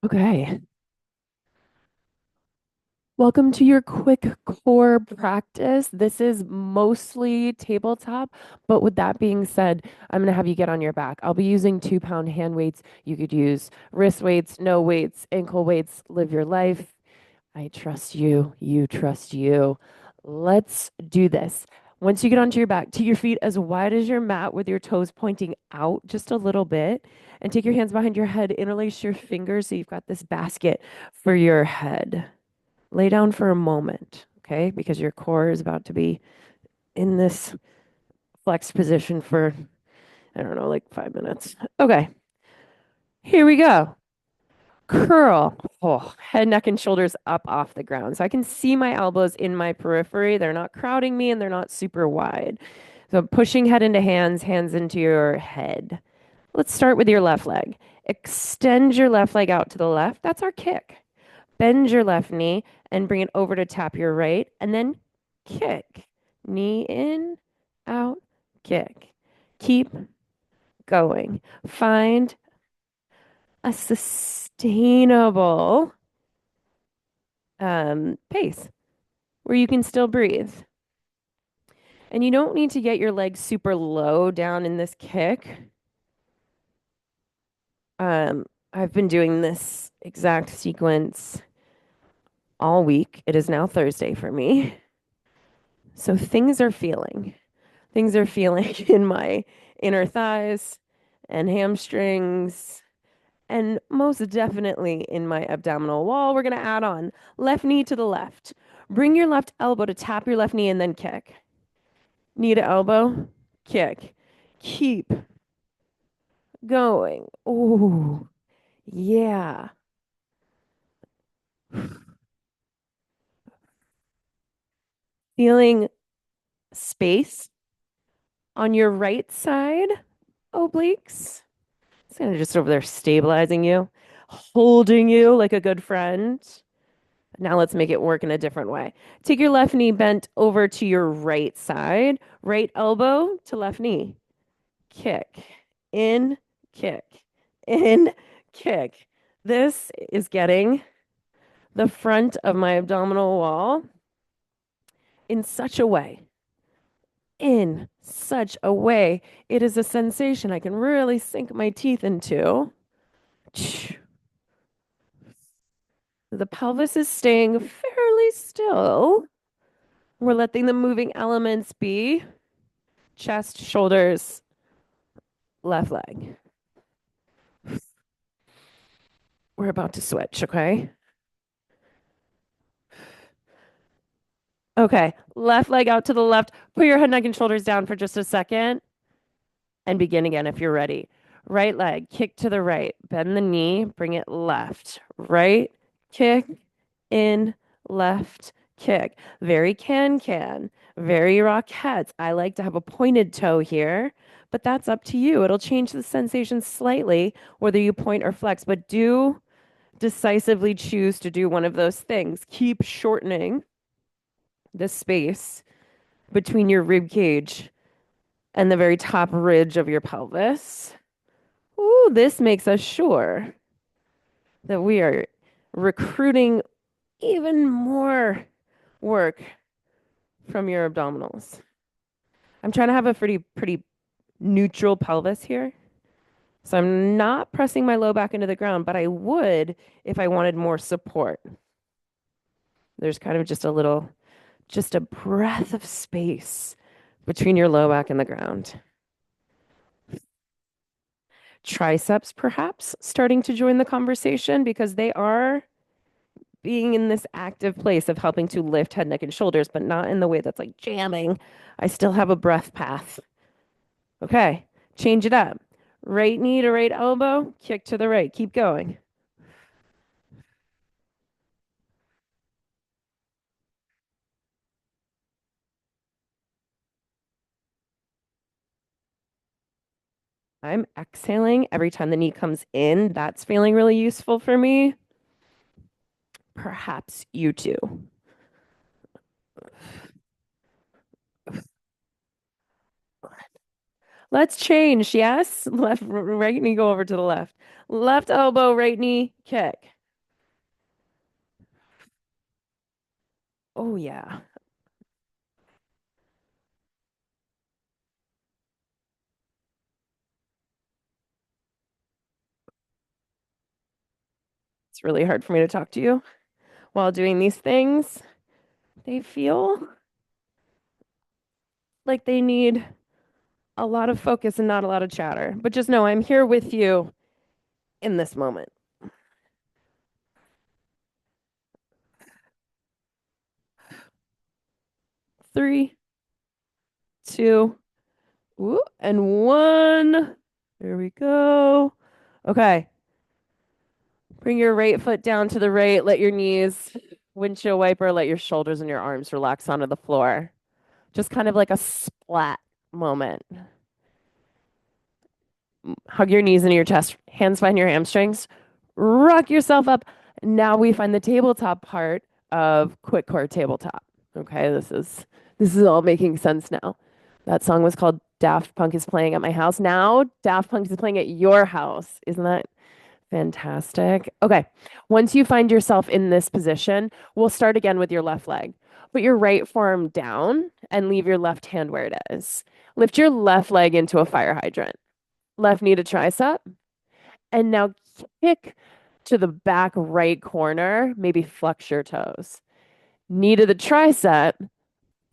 Okay. Welcome to your quick core practice. This is mostly tabletop, but with that being said, I'm going to have you get on your back. I'll be using 2 pound hand weights. You could use wrist weights, no weights, ankle weights. Live your life. I trust you. You trust you. Let's do this. Once you get onto your back, take your feet as wide as your mat with your toes pointing out just a little bit, and take your hands behind your head. Interlace your fingers so you've got this basket for your head. Lay down for a moment, okay? Because your core is about to be in this flexed position for, I don't know, like 5 minutes. Okay, here we go. Curl. Oh, head, neck, and shoulders up off the ground. So I can see my elbows in my periphery. They're not crowding me and they're not super wide. So pushing head into hands, hands into your head. Let's start with your left leg. Extend your left leg out to the left. That's our kick. Bend your left knee and bring it over to tap your right, and then kick. Knee in, out, kick. Keep going. Find a sustainable pace where you can still breathe. And you don't need to get your legs super low down in this kick. I've been doing this exact sequence all week. It is now Thursday for me. So things are feeling in my inner thighs and hamstrings, and most definitely in my abdominal wall. We're going to add on left knee to the left. Bring your left elbow to tap your left knee and then kick. Knee to elbow, kick. Keep going. Oh, yeah. Feeling space on your right side obliques. It's kind of just over there stabilizing you, holding you like a good friend. Now let's make it work in a different way. Take your left knee bent over to your right side, right elbow to left knee. Kick, in, kick, in, kick. This is getting the front of my abdominal wall in such a way. In such a way. It is a sensation I can really sink my teeth into. The pelvis is staying fairly still. We're letting the moving elements be chest, shoulders, left leg. We're about to switch, okay? Okay, left leg out to the left. Put your head, neck, and shoulders down for just a second and begin again if you're ready. Right leg, kick to the right. Bend the knee, bring it left. Right, kick, in, left, kick. Very can, very rockets. I like to have a pointed toe here, but that's up to you. It'll change the sensation slightly whether you point or flex, but do decisively choose to do one of those things. Keep shortening the space between your rib cage and the very top ridge of your pelvis. Ooh, this makes us sure that we are recruiting even more work from your abdominals. I'm trying to have a pretty neutral pelvis here. So I'm not pressing my low back into the ground, but I would if I wanted more support. There's kind of just a breath of space between your low back and the ground. Triceps, perhaps, starting to join the conversation because they are being in this active place of helping to lift head, neck, and shoulders, but not in the way that's like jamming. I still have a breath path. Okay, change it up. Right knee to right elbow, kick to the right. Keep going. I'm exhaling every time the knee comes in. That's feeling really useful for me. Perhaps you too. Let's change. Yes. Left, right knee go over to the left. Left elbow, right knee, kick. Oh, yeah. It's really hard for me to talk to you while doing these things. They feel like they need a lot of focus and not a lot of chatter. But just know I'm here with you in this moment. 3, 2, and 1. There we go. Okay. Bring your right foot down to the right. Let your knees windshield wiper. Let your shoulders and your arms relax onto the floor. Just kind of like a splat moment. Hug your knees into your chest, hands behind your hamstrings. Rock yourself up. Now we find the tabletop part of quick core tabletop. Okay, this is all making sense now. That song was called Daft Punk is Playing at My House. Now Daft Punk is playing at your house. Isn't that fantastic? Okay. Once you find yourself in this position, we'll start again with your left leg. Put your right forearm down and leave your left hand where it is. Lift your left leg into a fire hydrant. Left knee to tricep. And now kick to the back right corner. Maybe flex your toes. Knee to the tricep.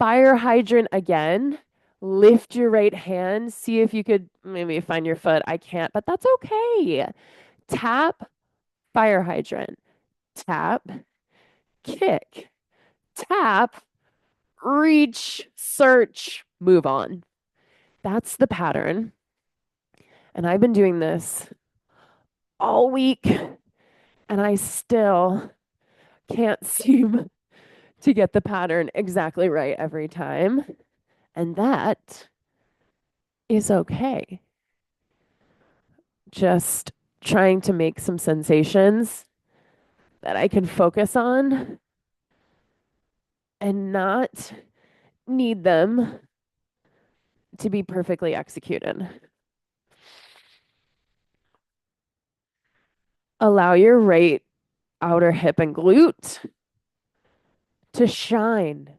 Fire hydrant again. Lift your right hand. See if you could maybe find your foot. I can't, but that's okay. Tap, fire hydrant. Tap, kick, tap, reach, search, move on. That's the pattern. And I've been doing this all week, and I still can't seem to get the pattern exactly right every time. And that is okay. Just trying to make some sensations that I can focus on and not need them to be perfectly executed. Allow your right outer hip and glute to shine,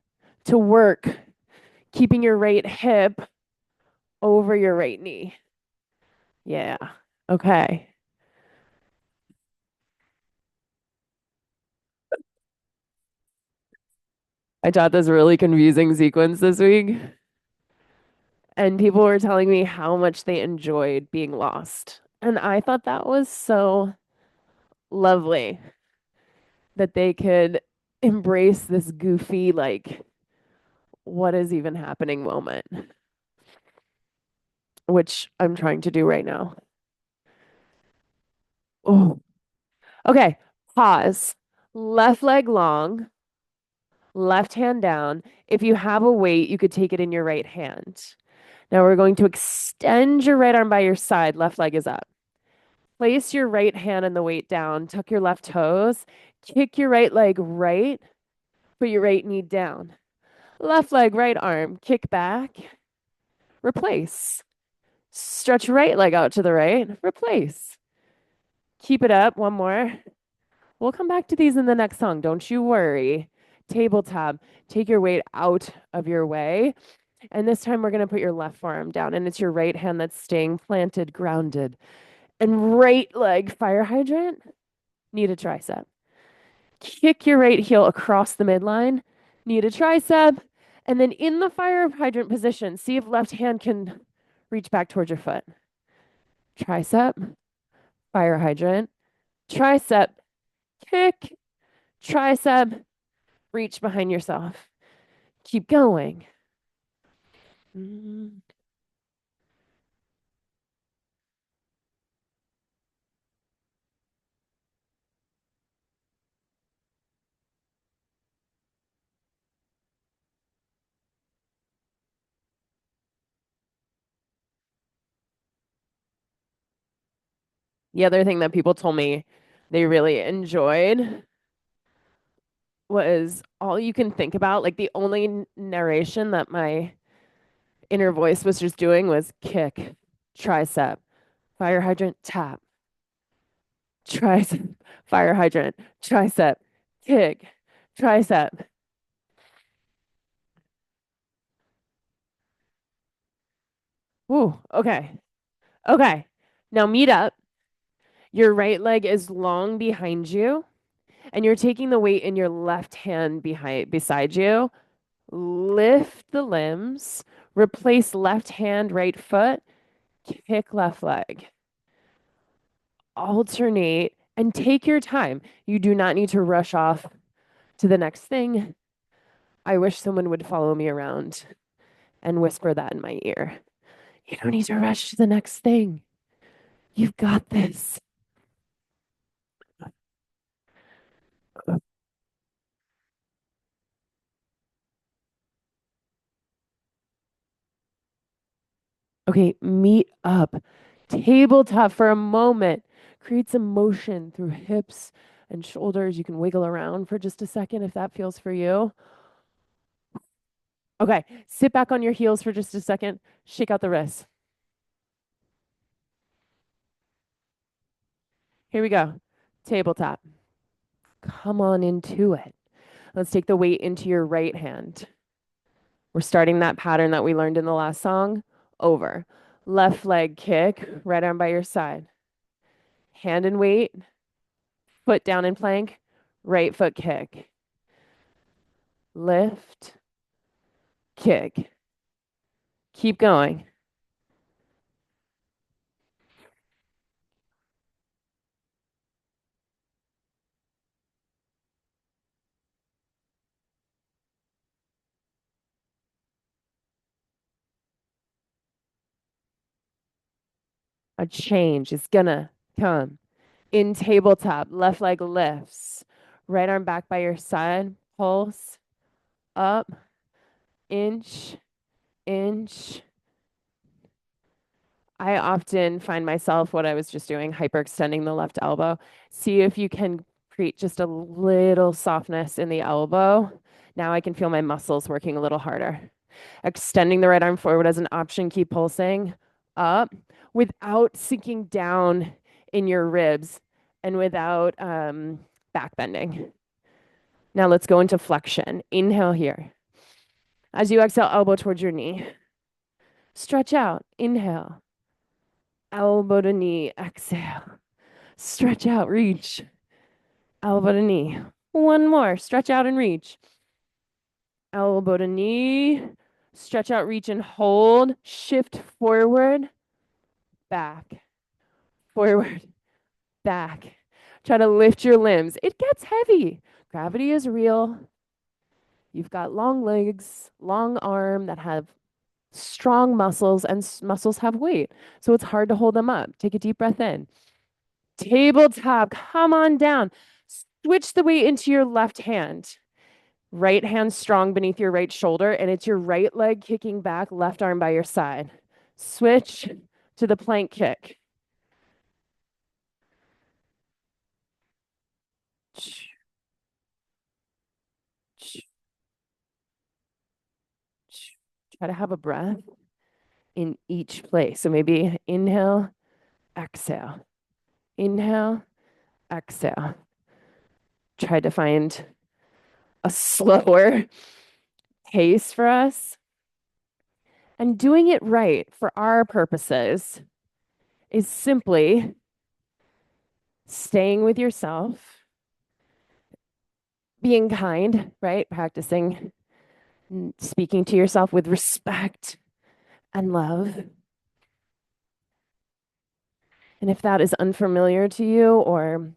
to work, keeping your right hip over your right knee. Yeah. Okay. I taught this really confusing sequence this week, and people were telling me how much they enjoyed being lost. And I thought that was so lovely that they could embrace this goofy, like, what is even happening moment, which I'm trying to do right now. Oh, okay. Pause. Left leg long, left hand down. If you have a weight, you could take it in your right hand. Now we're going to extend your right arm by your side. Left leg is up. Place your right hand and the weight down. Tuck your left toes. Kick your right leg right. Put your right knee down. Left leg, right arm. Kick back. Replace. Stretch right leg out to the right. Replace. Keep it up. One more. We'll come back to these in the next song. Don't you worry. Tabletop. Take your weight out of your way. And this time we're going to put your left forearm down, and it's your right hand that's staying planted, grounded. And right leg, fire hydrant, knee to tricep. Kick your right heel across the midline, knee to tricep. And then in the fire hydrant position, see if left hand can reach back towards your foot. Tricep, fire hydrant, tricep, kick, tricep, reach behind yourself. Keep going. Mm. The other thing that people told me they really enjoyed was all you can think about. Like the only narration that my inner voice was just doing was kick, tricep, fire hydrant, tap, tricep, fire hydrant, tricep, kick, tricep. Ooh, okay. Okay. Now meet up. Your right leg is long behind you, and you're taking the weight in your left hand behind beside you. Lift the limbs, replace left hand, right foot, kick left leg. Alternate and take your time. You do not need to rush off to the next thing. I wish someone would follow me around and whisper that in my ear. You don't need to rush to the next thing. You've got this. Okay, meet up. Tabletop for a moment. Create some motion through hips and shoulders. You can wiggle around for just a second if that feels for you. Okay, sit back on your heels for just a second. Shake out the wrists. Here we go. Tabletop. Come on into it. Let's take the weight into your right hand. We're starting that pattern that we learned in the last song over. Left leg kick, right arm by your side. Hand and weight, foot down in plank, right foot kick. Lift, kick. Keep going. A change is gonna come. In tabletop, left leg lifts. Right arm back by your side, pulse, up, inch, inch. I often find myself, what I was just doing, hyperextending the left elbow. See if you can create just a little softness in the elbow. Now I can feel my muscles working a little harder. Extending the right arm forward as an option, keep pulsing up without sinking down in your ribs and without back bending. Now let's go into flexion. Inhale here. As you exhale, elbow towards your knee. Stretch out. Inhale. Elbow to knee. Exhale. Stretch out. Reach. Elbow to knee. One more. Stretch out and reach. Elbow to knee. Stretch out, reach, and hold. Shift forward, back, forward, back. Try to lift your limbs. It gets heavy. Gravity is real. You've got long legs, long arm that have strong muscles, and muscles have weight. So it's hard to hold them up. Take a deep breath in. Tabletop, come on down. Switch the weight into your left hand. Right hand strong beneath your right shoulder, and it's your right leg kicking back, left arm by your side. Switch to the plank kick. Try to have a breath in each place. So maybe inhale, exhale, inhale, exhale. Try to find a slower pace for us. And doing it right for our purposes is simply staying with yourself, being kind, right? Practicing speaking to yourself with respect and love. And if that is unfamiliar to you or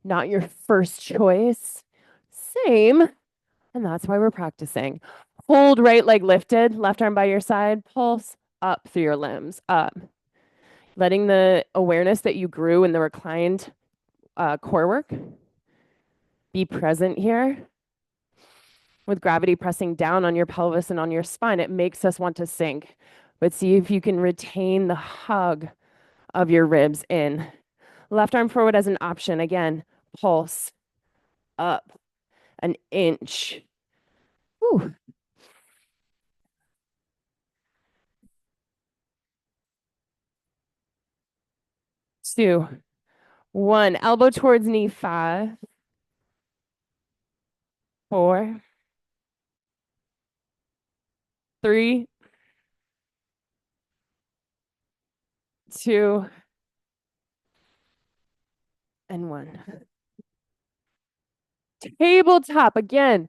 not your first choice, same. And that's why we're practicing. Hold right leg lifted, left arm by your side, pulse up through your limbs, up. Letting the awareness that you grew in the reclined core work be present here. With gravity pressing down on your pelvis and on your spine, it makes us want to sink. But see if you can retain the hug of your ribs in. Left arm forward as an option. Again, pulse up an inch. Whew. 2, 1. Elbow towards knee. 5, 4, 3, two, and one. Tabletop again.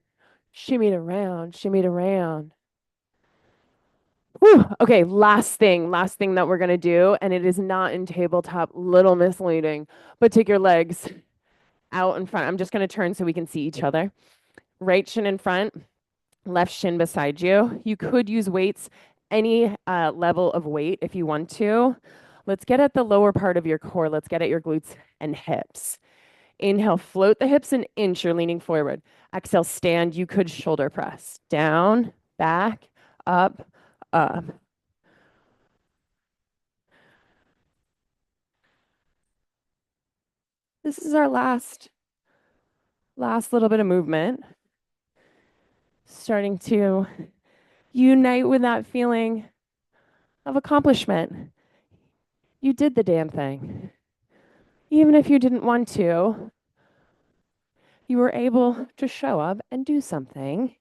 Shimmy it around, shimmy it around. Whew. Okay, last thing that we're gonna do, and it is not in tabletop, little misleading, but take your legs out in front. I'm just gonna turn so we can see each other. Right shin in front, left shin beside you. You could use weights, any level of weight if you want to. Let's get at the lower part of your core. Let's get at your glutes and hips. Inhale, float the hips an inch. You're leaning forward. Exhale, stand. You could shoulder press. Down, back, up, up. This is our last little bit of movement. Starting to unite with that feeling of accomplishment. You did the damn thing. Even if you didn't want to, you were able to show up and do something,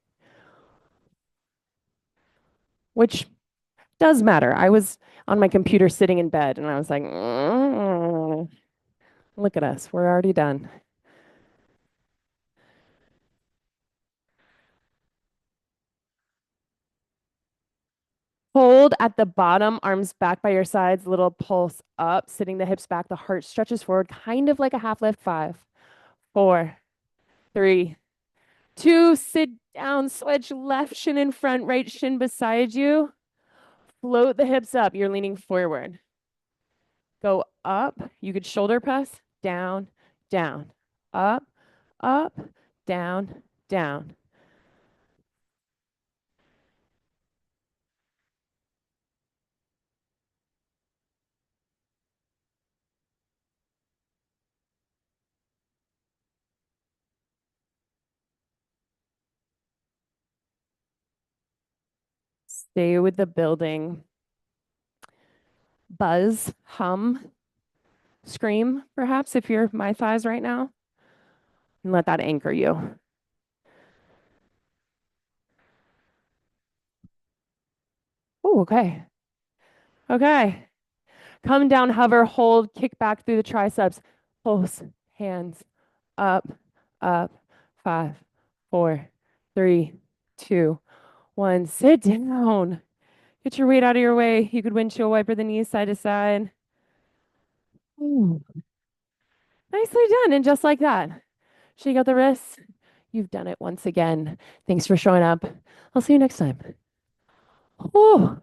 which does matter. I was on my computer sitting in bed and I was like, look at us, we're already done. Hold at the bottom, arms back by your sides, little pulse up, sitting the hips back, the heart stretches forward, kind of like a half lift. 5, 4, 3, 2, sit down, switch left shin in front, right shin beside you. Float the hips up. You're leaning forward. Go up. You could shoulder press, down, down, up, up, down, down. Stay with the building. Buzz, hum, scream, perhaps, if you're my thighs right now, and let that anchor you. Oh, okay. Okay. Come down, hover, hold, kick back through the triceps. Pulse, hands, up, up. 5, 4, 3, 2, 1. Sit down. Get your weight out of your way. You could windshield wiper the knees side to side. Ooh. Nicely done. And just like that, shake out the wrists. You've done it once again. Thanks for showing up. I'll see you next time. Ooh.